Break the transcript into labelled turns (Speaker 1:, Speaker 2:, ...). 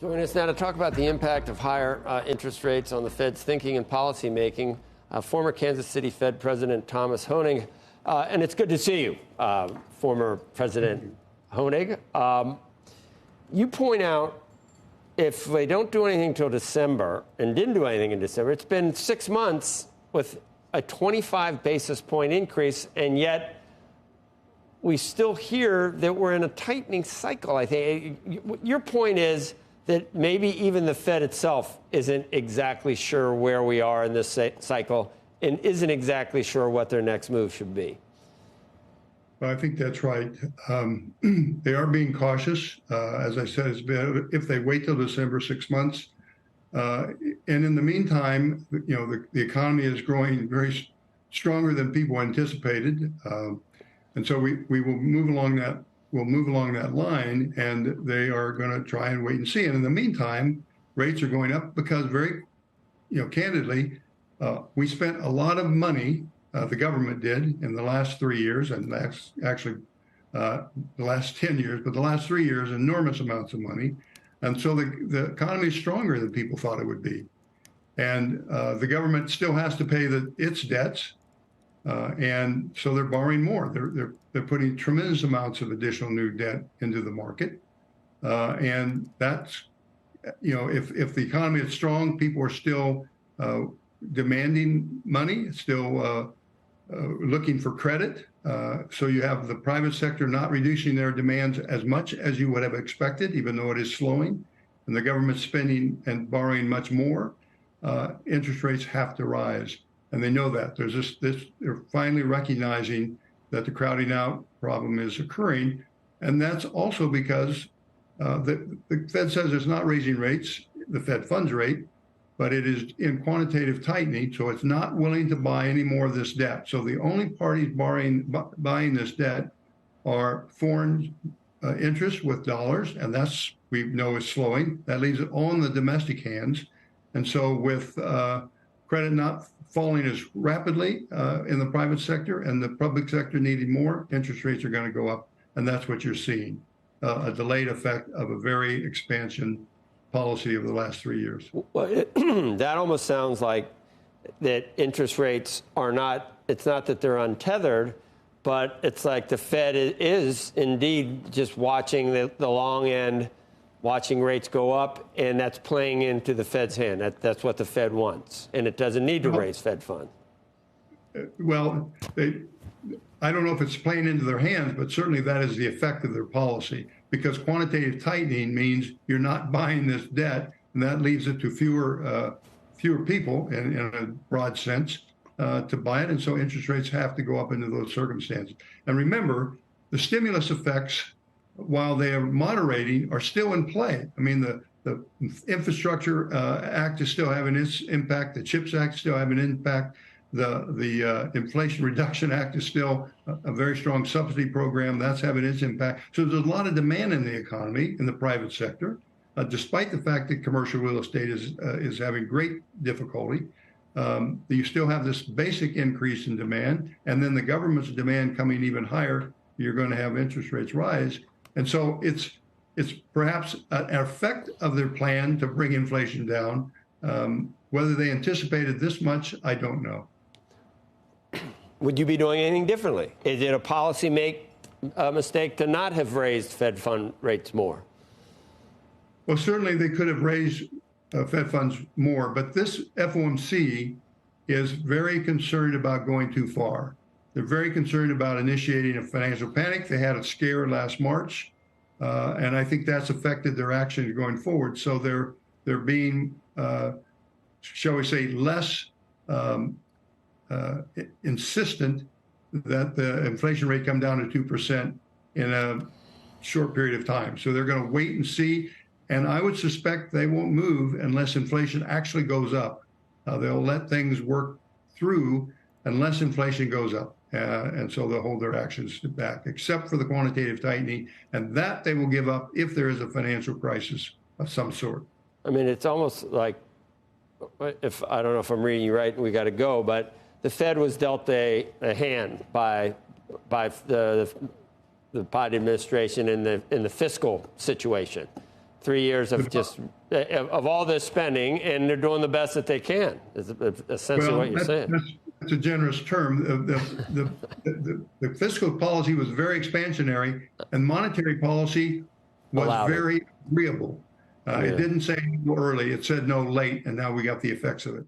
Speaker 1: Joining us now to talk about the impact of higher interest rates on the Fed's thinking and policy making, former Kansas City Fed President Thomas Hoenig. And it's good to see you, former President Hoenig. You point out if they don't do anything till December and didn't do anything in December, it's been 6 months with a 25 basis point increase, and yet we still hear that we're in a tightening cycle. I think your point is that maybe even the Fed itself isn't exactly sure where we are in this cycle and isn't exactly sure what their next move should be.
Speaker 2: Well, I think that's right. They are being cautious. As I said, it's been, if they wait till December, 6 months. And in the meantime, you know, the economy is growing very stronger than people anticipated. And so we will move along that. We'll move along that line, and they are going to try and wait and see. And in the meantime, rates are going up because candidly, we spent a lot of money, the government did, in the last 3 years, and that's actually the last 10 years, but the last 3 years, enormous amounts of money. And so the economy is stronger than people thought it would be. And the government still has to pay its debts. And so they're borrowing more. They're putting tremendous amounts of additional new debt into the market. And that's, if the economy is strong, people are still demanding money, still looking for credit. So you have the private sector not reducing their demands as much as you would have expected, even though it is slowing, and the government spending and borrowing much more. Interest rates have to rise. And they know that. They're finally recognizing that the crowding out problem is occurring. And that's also because the Fed says it's not raising rates, the Fed funds rate, but it is in quantitative tightening. So it's not willing to buy any more of this debt. So the only parties buying this debt are foreign interests with dollars. And that's, we know, is slowing. That leaves it all in the domestic hands. And so with credit not falling as rapidly in the private sector and the public sector needing more, interest rates are going to go up. And that's what you're seeing, a delayed effect of a very expansion policy over the last 3 years.
Speaker 1: Well, that almost sounds like that interest rates are not, it's not that they're untethered, but it's like the Fed is indeed just watching the long end, watching rates go up, and that's playing into the Fed's hand. That's what the Fed wants, and it doesn't need to raise Fed funds.
Speaker 2: Well, I don't know if it's playing into their hands, but certainly that is the effect of their policy, because quantitative tightening means you're not buying this debt, and that leaves it to fewer people, in a broad sense, to buy it, and so interest rates have to go up into those circumstances. And remember, the stimulus effects, while they are moderating, are still in play. I mean, the Infrastructure Act is still having its impact. The CHIPS Act is still having an impact. The Inflation Reduction Act is still a very strong subsidy program. That's having its impact. So there's a lot of demand in the economy, in the private sector, despite the fact that commercial real estate is having great difficulty. You still have this basic increase in demand, and then the government's demand coming even higher. You're going to have interest rates rise. And so it's perhaps an effect of their plan to bring inflation down. Whether they anticipated this much, I don't know.
Speaker 1: Would you be doing anything differently? Is it a policy mistake to not have raised Fed fund rates more?
Speaker 2: Well, certainly they could have raised Fed funds more, but this FOMC is very concerned about going too far. They're very concerned about initiating a financial panic. They had a scare last March, and I think that's affected their actions going forward. So they're being, shall we say, less insistent that the inflation rate come down to 2% in a short period of time. So they're going to wait and see, and I would suspect they won't move unless inflation actually goes up. They'll let things work through unless inflation goes up. And so they'll hold their actions back, except for the quantitative tightening, and that they will give up if there is a financial crisis of some sort.
Speaker 1: I mean, it's almost like, if I don't know if I'm reading you right, and we got to go, but the Fed was dealt a hand by the Biden administration in the fiscal situation. 3 years of just of all this spending, and they're doing the best that they can. Is essentially what you're saying.
Speaker 2: That's a generous term. The fiscal policy was very expansionary, and monetary policy was very agreeable. It didn't say no early; it said no late, and now we got the effects of it.